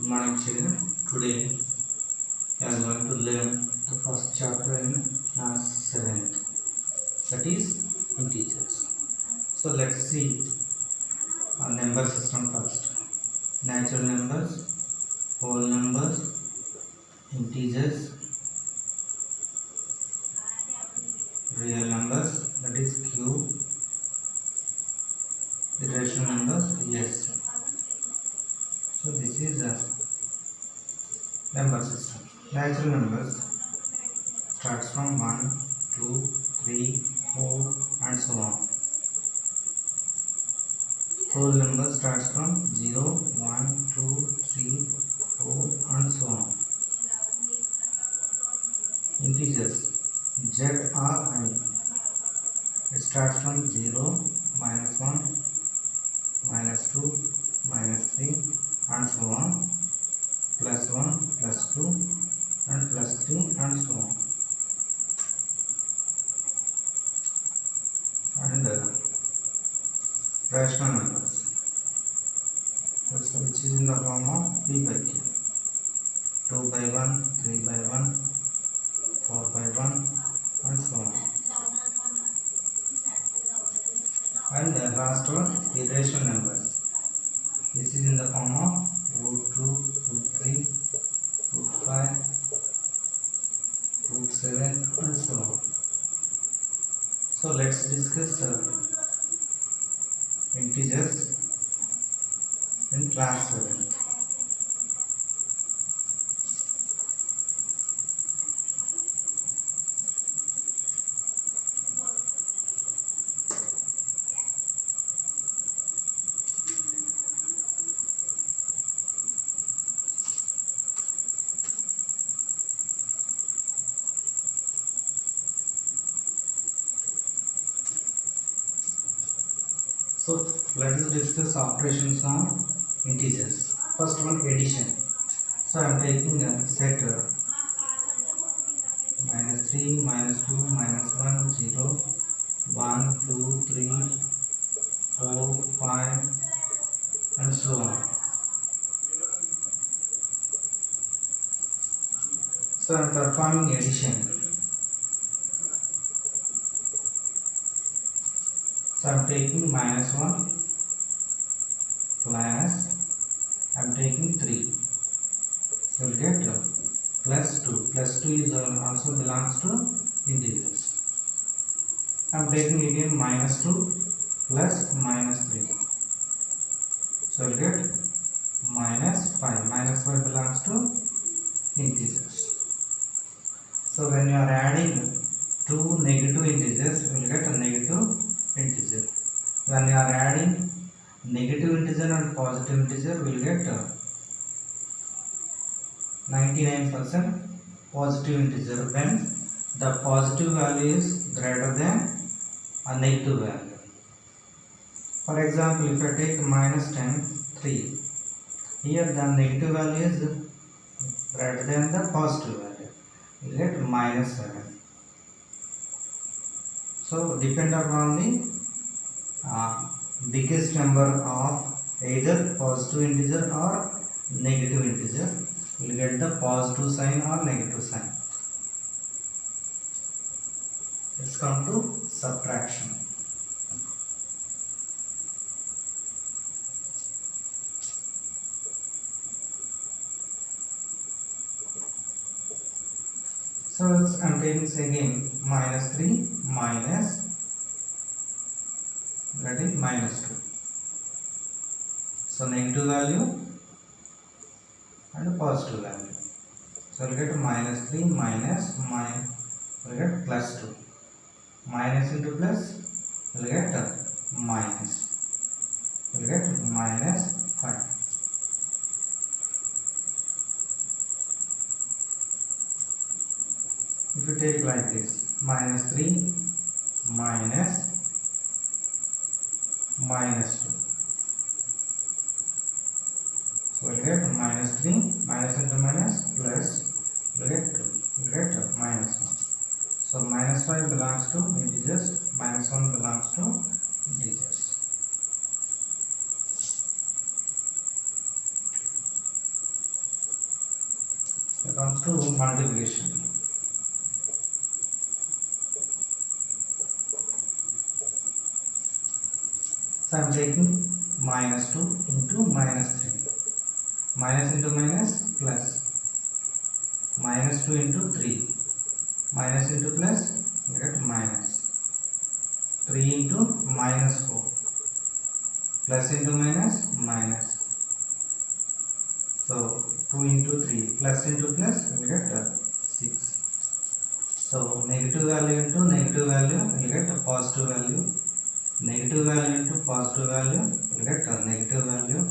morning children. Today we are going to learn the first chapter in class 7th, that is integers. So let's see our number system first. Natural numbers, whole numbers, integers, real numbers, that is cube, irrational numbers, yes. So this is a number system. Natural numbers starts from 1, 2, 3, 4 and so on. Whole number starts from 0, 1, 2, 3, 4 and so on. Integers ZRI, it starts from 0, minus 1, minus 2, minus 3 and so on, plus 1, plus 2 and plus 3 and so on. And rational numbers, which is in the form of p by q, 2 by 1, 3 by 1, 4 by 1 and so on. And the last one, irrational numbers. This is in the form of root 2, root 3, root 5, root 7 and so on. So let's discuss integers in class 7. So let us discuss operations on integers. First one, addition. So I am taking a set minus 3, minus 2, minus 1, 0, 1, 2, 3, 4, 5 and so on. So I am performing addition. So I am taking minus 1 plus I am taking 3. So we will get plus 2. Plus 2 is also belongs to integers. I am taking again minus 2 plus minus 3. So we will get minus 5. Minus 5 belongs to integers. So when you are adding two negative integers, you will get a negative integer. When you are adding negative integer and positive integer, we will get 99% positive integer when the positive value is greater than a negative value. For example, if I take minus 10, 3, here the negative value is greater than the positive value, we will get minus 7. So depend upon the biggest number of either positive integer or negative integer, we will get the positive sign or negative sign. Let's come to subtraction. So I am taking again minus 3 minus, that is minus 2. So negative value and a positive value. So we will get minus 3 minus, we will get plus 2. Minus into plus, we will get minus. We will get minus 5. If you take like this, minus 3 minus minus 2. So we will get minus 3, minus into minus, plus, we will get 2, we will get minus 1. So minus 5 belongs to integers, minus 1 belongs to integers. comes to multiplication. So I am taking minus 2 into minus 3. Minus into minus plus. Minus 2 into 3. Minus into plus, we get minus. 3 into minus 4. Plus into minus, minus. So 2 into 3. Plus into plus, we get 6. So negative value into negative value, we will get a positive value. Negative value into positive value, we will get a negative value.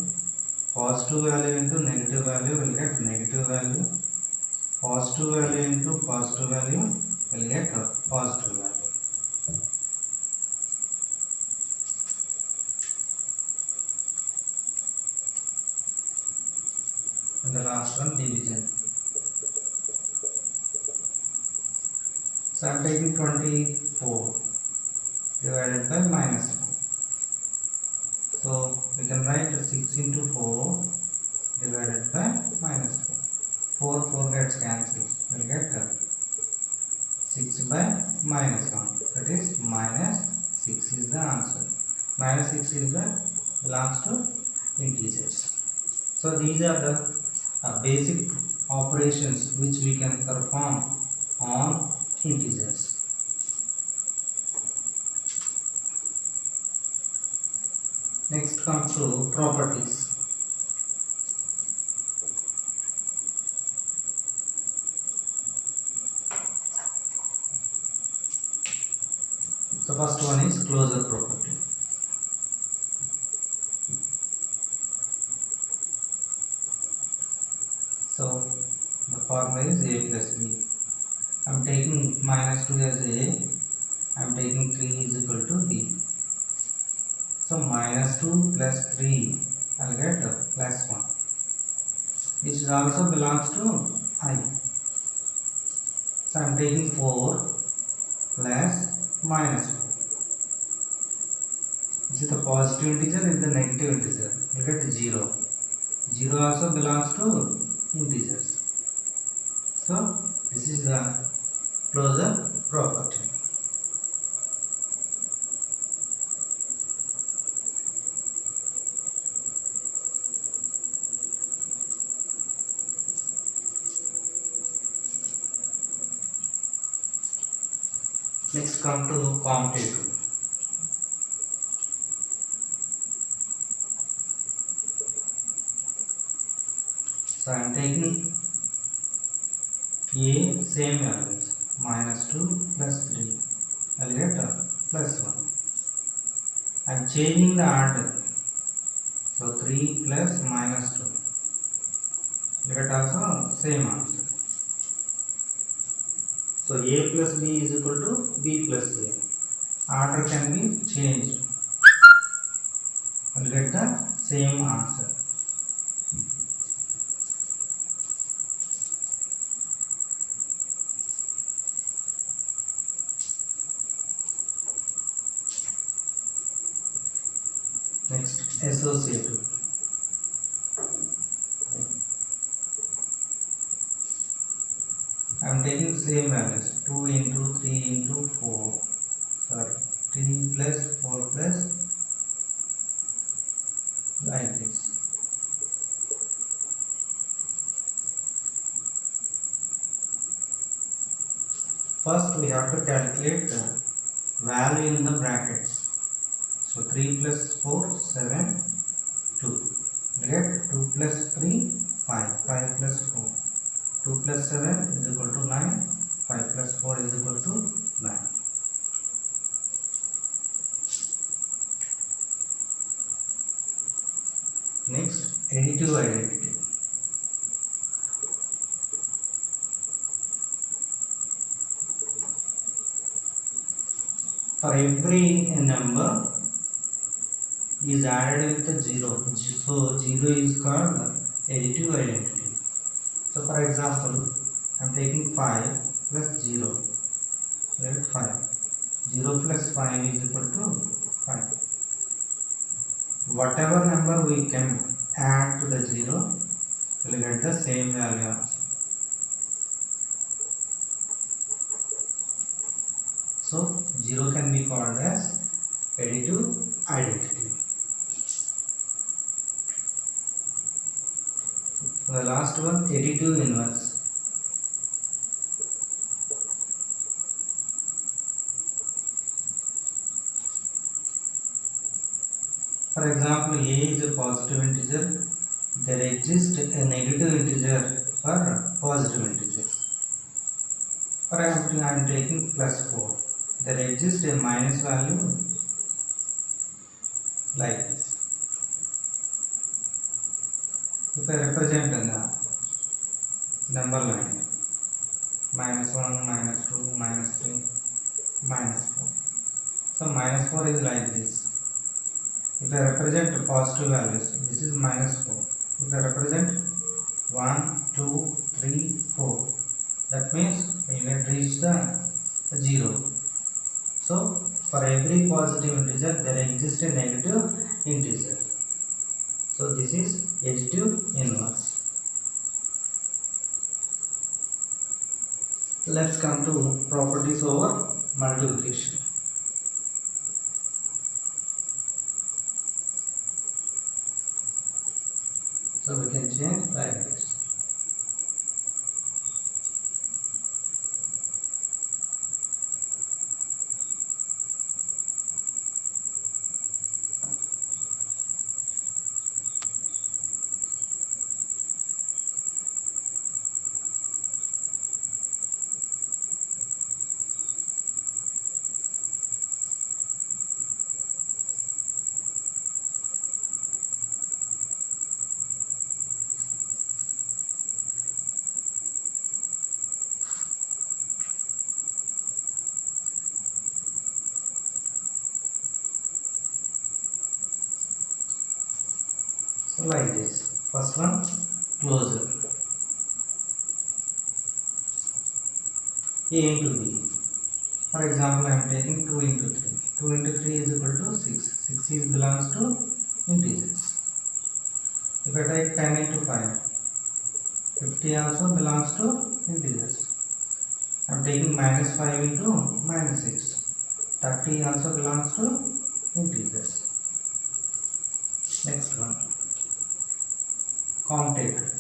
Positive value into negative value, we will get negative value. Positive value into positive value, we will get a positive value. And the last one, division. So I am taking 24 divided by minus 4. So we can write 6 into 4 divided by minus 4. 4 gets cancelled. We will get 6 by minus 1. That is minus 6 is the answer. Minus 6 is the belongs to integers. So these are the basic operations which we can perform on integers. Next comes to properties. So first one is closure property. So the formula is a plus b. I am taking minus 2 as a, I am taking 3 is equal to b. So minus 2 plus 3, I will get plus 1. Which also belongs to I. So I am taking 4 plus minus 4. This is the positive integer, this is the negative integer. You get 0. 0 also belongs to integers. So this is the closure property. Next come to commutative. So I am taking a same values, minus 2 plus 3, I will get plus 1. I am changing the order. So 3 plus minus 2, you get also same answer. So a plus b is equal to b plus a. Order can be changed. You will get the same answer. Next, associative. I am taking same values, 2 into 3 into 4, sorry, 3 plus 4 plus, like this. First we have to calculate the value in the brackets. So 3 plus 4, 7, 2. We get 2 plus 3, 5, 5 plus 4. 2 plus 7 is equal to 9, 5 plus 4 is equal to 9. Next, additive identity. For every number is added with a 0, so 0 is called additive identity. So for example, I am taking 5 plus 0, let 5. 0 plus 5 is equal to 5. Whatever number we can add to the 0, we will get the same value also. So 0 can be called as additive identity. The last one, additive inverse. For example, a is a positive integer. There exists a negative integer for positive integers. For example, I am taking plus 4. There exists a minus value like this. If I represent a number line minus 1, minus 2, minus 3, minus 4. So minus 4 is like this. If I represent positive values, this is minus 4. If I represent 1, 2, 3, 4, that means we will reach the 0. So for every positive integer there exists a negative integer. So this is additive inverse. Let's come to properties over multiplication. So we can change like this. So like this. First one, closure. A into B. For example, I am taking 2 into 3. 2 into 3 is equal to 6. 6 is belongs to integers. If I take 10 into 5, 50 also belongs to integers. I am taking minus 5 into minus 6. 30 also belongs to integers. Next one, commutator.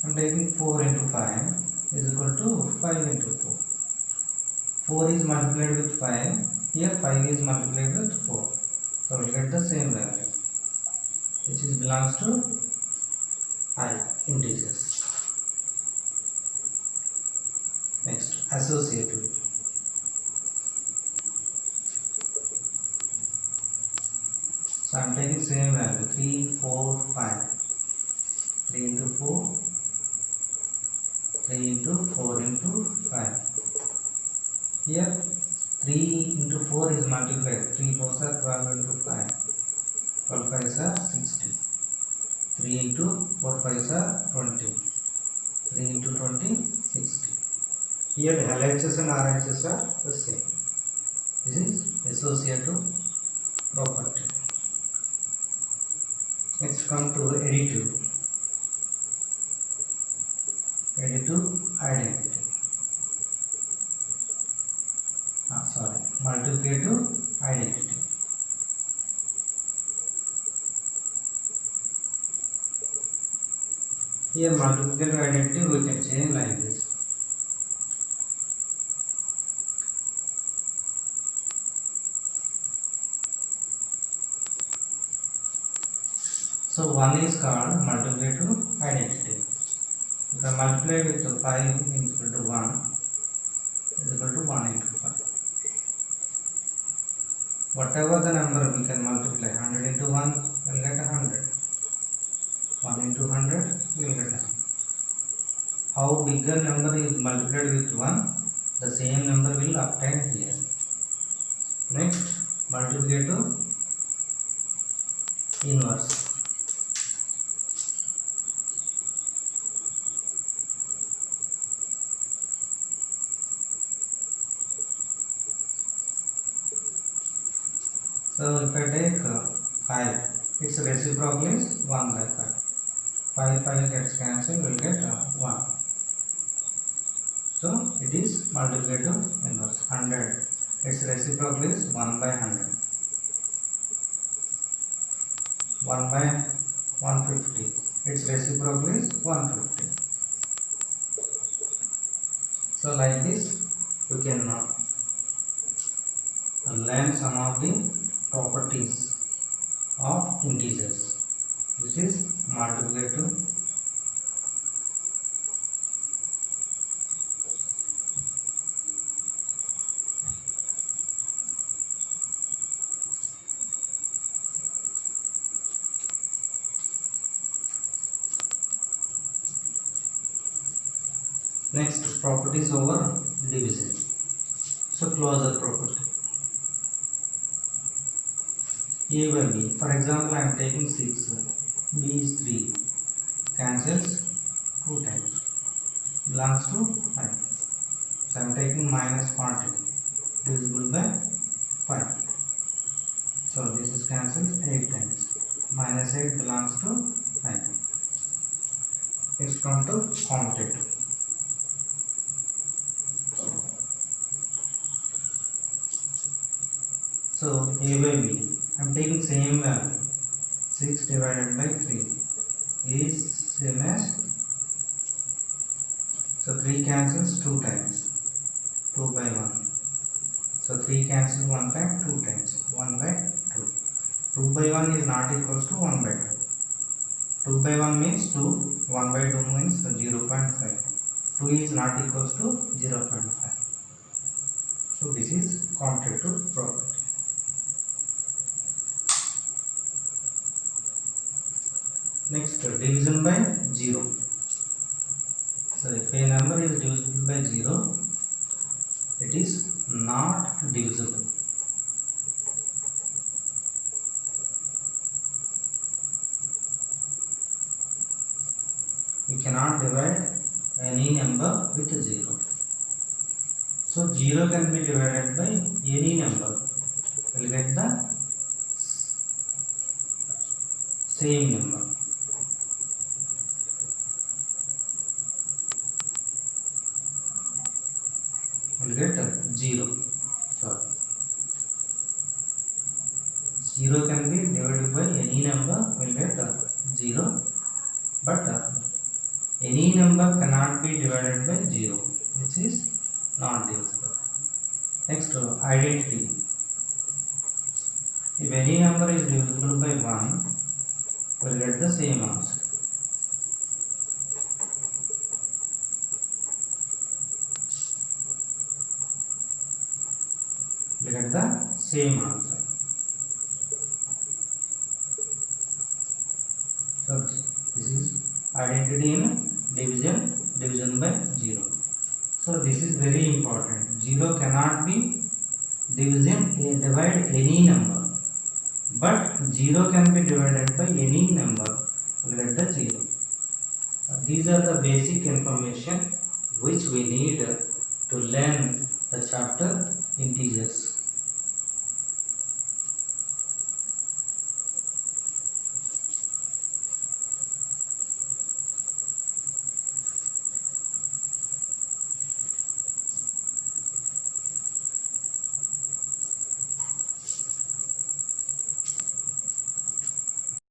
I am taking 4 into 5 is equal to 5 into 4. 4 is multiplied with 5. Here 5 is multiplied with 4. So we will get the same value, which is belongs to I, integers. Next, associative. So I am taking same value 3, 4, 5. 3 into 4, 3 into 4 into 5. Here 3 into 4 is multiplied. 3 4s are 12 into 5. 12 5s are 60. 3 into 4 5s are 20. 3 into 20, 60. Here LHS and RHS are the same. This is associative property. Next come to additive. Additive identity. Multiplicative identity. Here multiplicative identity we can change like this. So 1 is called multiplicative identity. If I multiply with 5 is equal to 1 is equal to 1 into 5. Whatever the number we can multiply, 100 into 1 will get 100. 1 into 100 will get 100. How bigger number is multiplied with 1, the same number will obtain here. Next, multiplicative inverse. So if I take 5, its reciprocal is 1 by 5. 5 gets cancelled, we'll get 1. So it is multiplicative inverse. 100, its reciprocal is 1 by 100. 1 by 150, its reciprocal is 150. So like this you can learn some of the properties of integers. This is multiplicative. Next, properties over division. So closure property. A by B. For example, I am taking 6. B is 3. Cancels 2 times. Belongs to 5. So I am taking minus 40. Divisible by 5. So this is cancelled 8 times. Minus 8 belongs to 5. Next come to commutative. So A by B, I am taking same value. 6 divided by 3 is same as, so 3 cancels 2 times, 2 by 1. So 3 cancels 1 time, 2 times, 1 by 2. 2 by 1 is not equals to 1 by 2. 2 by 1 means 2, 1 by 2 means 0.5. 2 is not equals to 0.5. So this is commutative property. Next, division by 0. So if a number is divisible by 0, it is not divisible. We cannot divide any number with 0. So 0 can be divided by any number. We will get the same number. We will get 0. Sorry. 0 can be divided by any number. We will get 0. But any number cannot be divided by 0, which is not divisible. Next, identity. If any number is divisible by 1, we will get the same answer. We get the same answer. So this is identity in division by 0. So this is very important. 0 cannot be divide any number, but 0 can be divided by any number. We get the 0. These are the basic information which we need to learn the chapter integers.